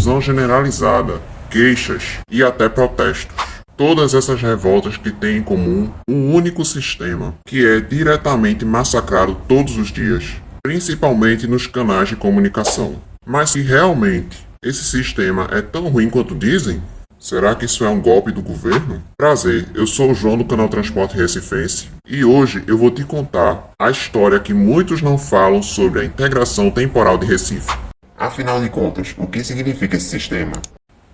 confusão generalizada, queixas e até protestos. Todas essas revoltas que têm em comum um único sistema, que é diretamente massacrado todos os dias, principalmente nos canais de comunicação. Mas se realmente esse sistema é tão ruim quanto dizem? Será que isso é um golpe do governo? Prazer, eu sou o João do canal Transporte Recifense e hoje eu vou te contar a história que muitos não falam sobre a integração temporal de Recife. Afinal de contas, o que significa esse sistema?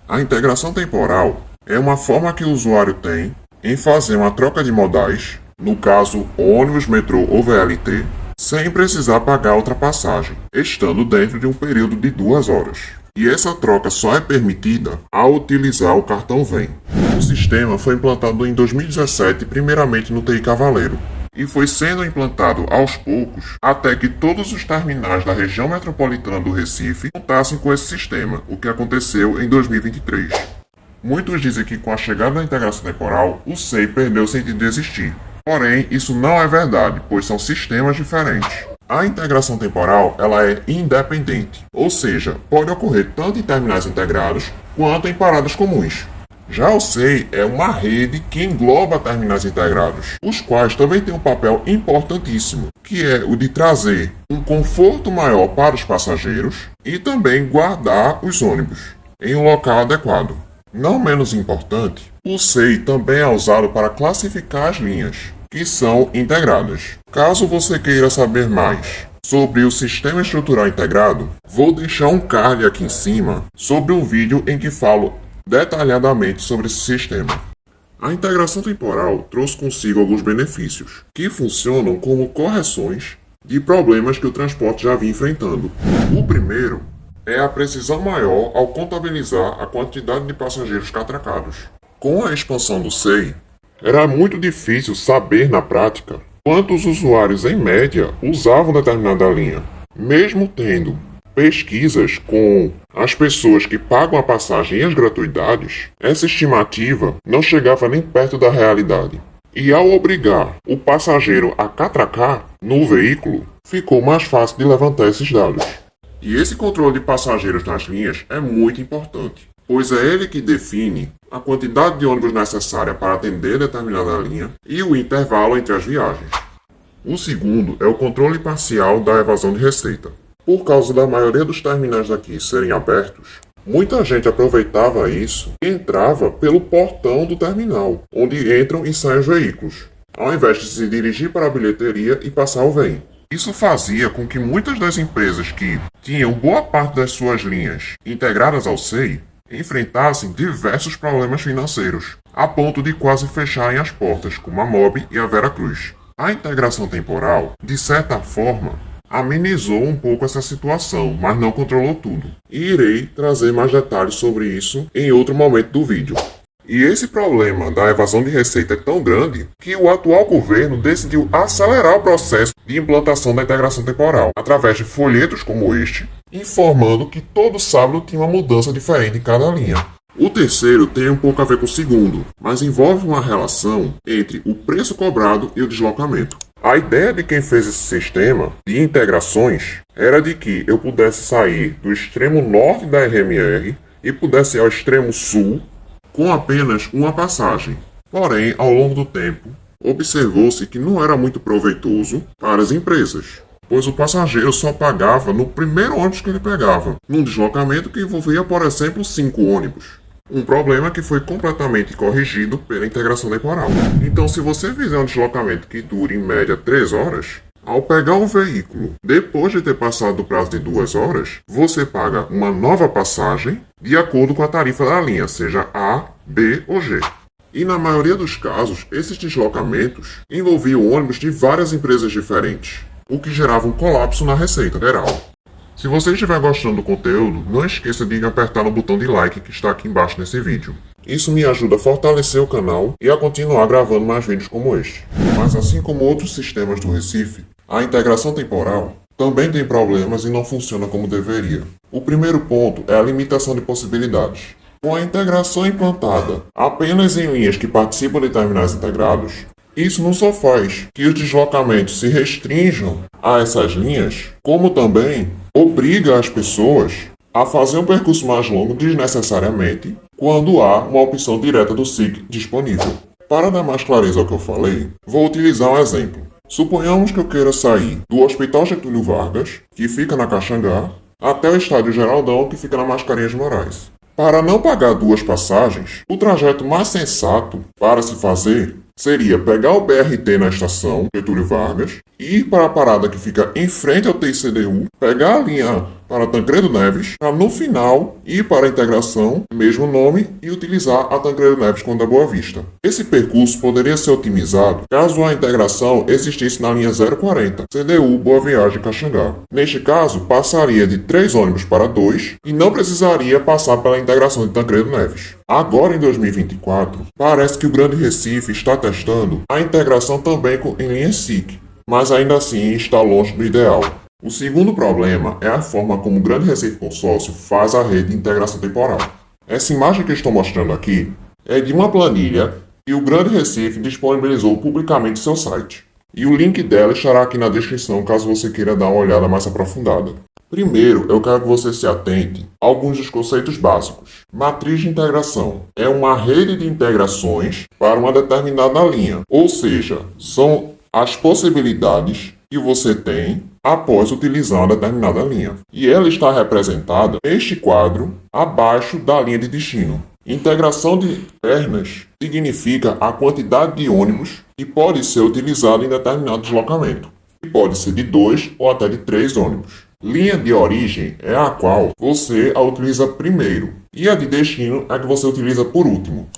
A integração temporal é uma forma que o usuário tem em fazer uma troca de modais, no caso ônibus, metrô ou VLT, sem precisar pagar a ultrapassagem, estando dentro de um período de 2 horas. E essa troca só é permitida ao utilizar o cartão Vem. O sistema foi implantado em 2017, primeiramente no TI Cavaleiro, e foi sendo implantado aos poucos até que todos os terminais da região metropolitana do Recife contassem com esse sistema, o que aconteceu em 2023. Muitos dizem que com a chegada da integração temporal, o SEI perdeu o sentido de existir. Porém, isso não é verdade, pois são sistemas diferentes. A integração temporal ela é independente, ou seja, pode ocorrer tanto em terminais integrados quanto em paradas comuns. Já o SEI é uma rede que engloba terminais integrados, os quais também têm um papel importantíssimo, que é o de trazer um conforto maior para os passageiros e também guardar os ônibus em um local adequado. Não menos importante, o SEI também é usado para classificar as linhas, que são integradas. Caso você queira saber mais sobre o Sistema Estrutural Integrado, vou deixar um card aqui em cima sobre um vídeo em que falo detalhadamente sobre esse sistema. A integração temporal trouxe consigo alguns benefícios, que funcionam como correções de problemas que o transporte já vinha enfrentando. O primeiro é a precisão maior ao contabilizar a quantidade de passageiros catracados. Com a expansão do SEI, era muito difícil saber na prática quantos usuários em média usavam determinada linha. Mesmo tendo pesquisas com as pessoas que pagam a passagem e as gratuidades, essa estimativa não chegava nem perto da realidade. E ao obrigar o passageiro a catracar no veículo, ficou mais fácil de levantar esses dados. E esse controle de passageiros nas linhas é muito importante, pois é ele que define a quantidade de ônibus necessária para atender determinada linha e o intervalo entre as viagens. O segundo é o controle parcial da evasão de receita. Por causa da maioria dos terminais daqui serem abertos, muita gente aproveitava isso e entrava pelo portão do terminal, onde entram e saem os veículos, ao invés de se dirigir para a bilheteria e passar o Vem. Isso fazia com que muitas das empresas que tinham boa parte das suas linhas integradas ao SEI enfrentassem diversos problemas financeiros, a ponto de quase fecharem as portas, como a MOB e a Veracruz. A integração temporal, de certa forma, amenizou um pouco essa situação, mas não controlou tudo. E irei trazer mais detalhes sobre isso em outro momento do vídeo. E esse problema da evasão de receita é tão grande que o atual governo decidiu acelerar o processo de implantação da integração temporal, através de folhetos como este, informando que todo sábado tinha uma mudança diferente em cada linha. O terceiro tem um pouco a ver com o segundo, mas envolve uma relação entre o preço cobrado e o deslocamento. A ideia de quem fez esse sistema de integrações era de que eu pudesse sair do extremo norte da RMR e pudesse ir ao extremo sul com apenas uma passagem. Porém, ao longo do tempo, observou-se que não era muito proveitoso para as empresas, pois o passageiro só pagava no primeiro ônibus que ele pegava, num deslocamento que envolvia, por exemplo, 5 ônibus. Um problema que foi completamente corrigido pela integração temporal. Então, se você fizer um deslocamento que dure em média 3 horas, ao pegar um veículo, depois de ter passado do prazo de 2 horas, você paga uma nova passagem de acordo com a tarifa da linha, seja A, B ou G. E na maioria dos casos, esses deslocamentos envolviam ônibus de várias empresas diferentes, o que gerava um colapso na receita geral. Se você estiver gostando do conteúdo, não esqueça de apertar no botão de like que está aqui embaixo nesse vídeo. Isso me ajuda a fortalecer o canal e a continuar gravando mais vídeos como este. Mas assim como outros sistemas do Recife, a integração temporal também tem problemas e não funciona como deveria. O primeiro ponto é a limitação de possibilidades. Com a integração implantada apenas em linhas que participam de terminais integrados, isso não só faz que os deslocamentos se restringam a essas linhas, como também obriga as pessoas a fazer um percurso mais longo desnecessariamente quando há uma opção direta do SIC disponível. Para dar mais clareza ao que eu falei, vou utilizar um exemplo. Suponhamos que eu queira sair do Hospital Getúlio Vargas, que fica na Caxangá, até o Estádio Geraldão, que fica na Mascarenhas de Moraes. Para não pagar duas passagens, o trajeto mais sensato para se fazer seria pegar o BRT na estação Getúlio Vargas, ir para a parada que fica em frente ao TCDU, pegar a linha para Tancredo Neves, para no final ir para a integração, mesmo nome, e utilizar a Tancredo Neves com da Boa Vista. Esse percurso poderia ser otimizado caso a integração existisse na linha 040, CDU Boa Viagem Caxangá. Neste caso, passaria de 3 ônibus para 2 e não precisaria passar pela integração de Tancredo Neves. Agora, em 2024, parece que o Grande Recife está testando a integração também em linha SIC, mas ainda assim está longe do ideal. O segundo problema é a forma como o Grande Recife Consórcio faz a rede de integração temporal. Essa imagem que estou mostrando aqui é de uma planilha que o Grande Recife disponibilizou publicamente em seu site. E o link dela estará aqui na descrição caso você queira dar uma olhada mais aprofundada. Primeiro, eu quero que você se atente a alguns dos conceitos básicos. Matriz de integração é uma rede de integrações para uma determinada linha, ou seja, são as possibilidades que você tem após utilizar uma determinada linha. E ela está representada neste quadro abaixo da linha de destino. Integração de pernas significa a quantidade de ônibus que pode ser utilizado em determinado deslocamento. E pode ser de 2 ou até de 3 ônibus. Linha de origem é a qual você a utiliza primeiro, e a de destino é a que você utiliza por último.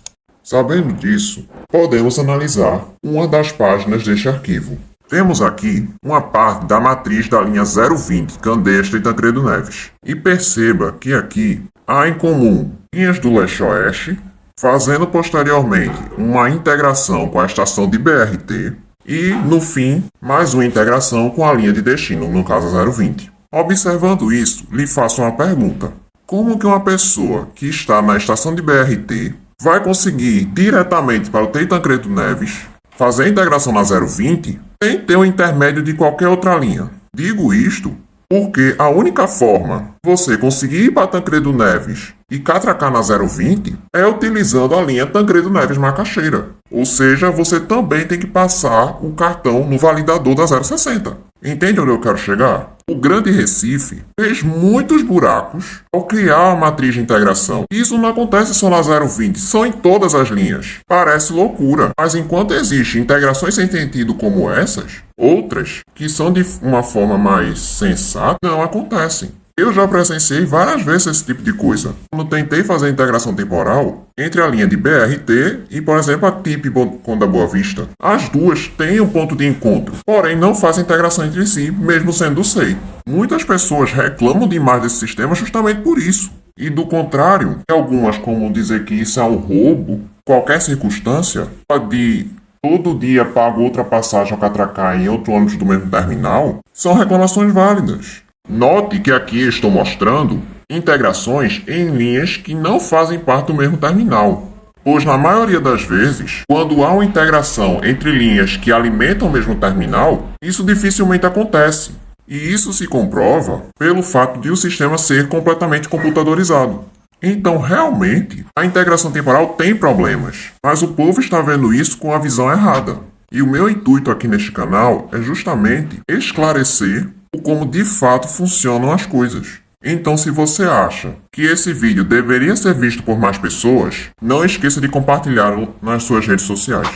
Sabendo disso, podemos analisar uma das páginas deste arquivo. Temos aqui uma parte da matriz da linha 020, Candestra e Tancredo Neves. E perceba que aqui há em comum linhas do leste-oeste, fazendo posteriormente uma integração com a estação de BRT e, no fim, mais uma integração com a linha de destino, no caso 020. Observando isso, lhe faço uma pergunta. Como que uma pessoa que está na estação de BRT vai conseguir diretamente para o TEI Tancredo Neves fazer a integração na 020 sem ter o intermédio de qualquer outra linha? Digo isto porque a única forma de você conseguir ir para Tancredo Neves e catracar na 020 é utilizando a linha Tancredo Neves Macaxeira. Ou seja, você também tem que passar o cartão no validador da 060. Entende onde eu quero chegar? O Grande Recife fez muitos buracos ao criar a matriz de integração. Isso não acontece só na 020, são em todas as linhas. Parece loucura, mas enquanto existem integrações sem sentido como essas, outras, que são de uma forma mais sensata, não acontecem. Eu já presenciei várias vezes esse tipo de coisa. Quando tentei fazer a integração temporal entre a linha de BRT e, por exemplo, a TIP com da Boa Vista. As duas têm um ponto de encontro, porém não fazem integração entre si, mesmo sendo do SEI. Muitas pessoas reclamam demais desse sistema justamente por isso. E do contrário, algumas, como dizer que isso é um roubo, qualquer circunstância, de todo dia pago outra passagem ao catracar em outro ônibus do mesmo terminal, são reclamações válidas. Note que aqui estou mostrando integrações em linhas que não fazem parte do mesmo terminal, pois na maioria das vezes, quando há uma integração entre linhas que alimentam o mesmo terminal, isso dificilmente acontece. E isso se comprova pelo fato de o sistema ser completamente computadorizado. Então, realmente, a integração temporal tem problemas, mas o povo está vendo isso com a visão errada. E o meu intuito aqui neste canal é justamente esclarecer como de fato funcionam as coisas. Então, se você acha que esse vídeo deveria ser visto por mais pessoas, não esqueça de compartilhá-lo nas suas redes sociais.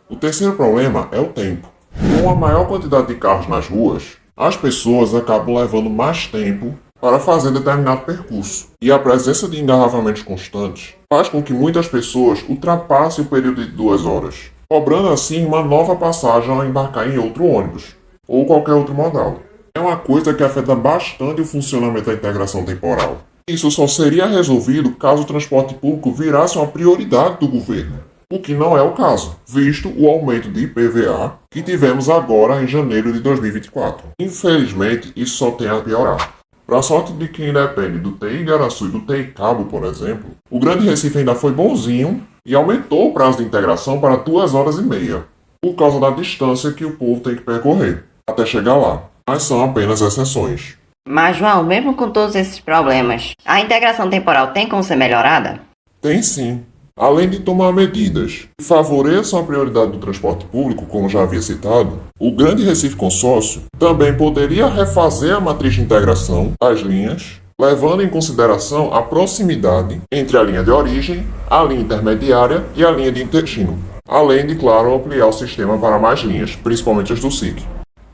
O terceiro problema é o tempo. Com a maior quantidade de carros nas ruas, as pessoas acabam levando mais tempo para fazer determinado percurso. E a presença de engarrafamentos constantes faz com que muitas pessoas ultrapassem o período de 2 horas, cobrando assim uma nova passagem ao embarcar em outro ônibus, ou qualquer outro modal. É uma coisa que afeta bastante o funcionamento da integração temporal. Isso só seria resolvido caso o transporte público virasse uma prioridade do governo, o que não é o caso, visto o aumento de IPVA que tivemos agora em janeiro de 2024. Infelizmente, isso só tem a piorar. Para sorte de quem depende do TI Igaraçu e do TI Cabo, por exemplo, o Grande Recife ainda foi bonzinho e aumentou o prazo de integração para 2 horas e meia, por causa da distância que o povo tem que percorrer até chegar lá. Mas são apenas exceções. Mas, João, mesmo com todos esses problemas, a integração temporal tem como ser melhorada? Tem sim. Além de tomar medidas que favoreçam a prioridade do transporte público, como já havia citado, o Grande Recife Consórcio também poderia refazer a matriz de integração das linhas, levando em consideração a proximidade entre a linha de origem, a linha intermediária e a linha de destino, além de, claro, ampliar o sistema para mais linhas, principalmente as do SIC.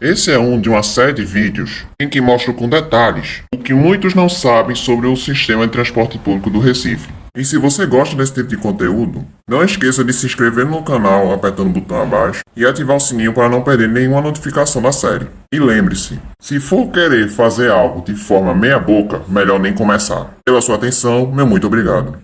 Esse é um de uma série de vídeos em que mostro com detalhes o que muitos não sabem sobre o sistema de transporte público do Recife. E se você gosta desse tipo de conteúdo, não esqueça de se inscrever no canal apertando o botão abaixo e ativar o sininho para não perder nenhuma notificação da série. E lembre-se, se for querer fazer algo de forma meia boca, melhor nem começar. Pela sua atenção, meu muito obrigado.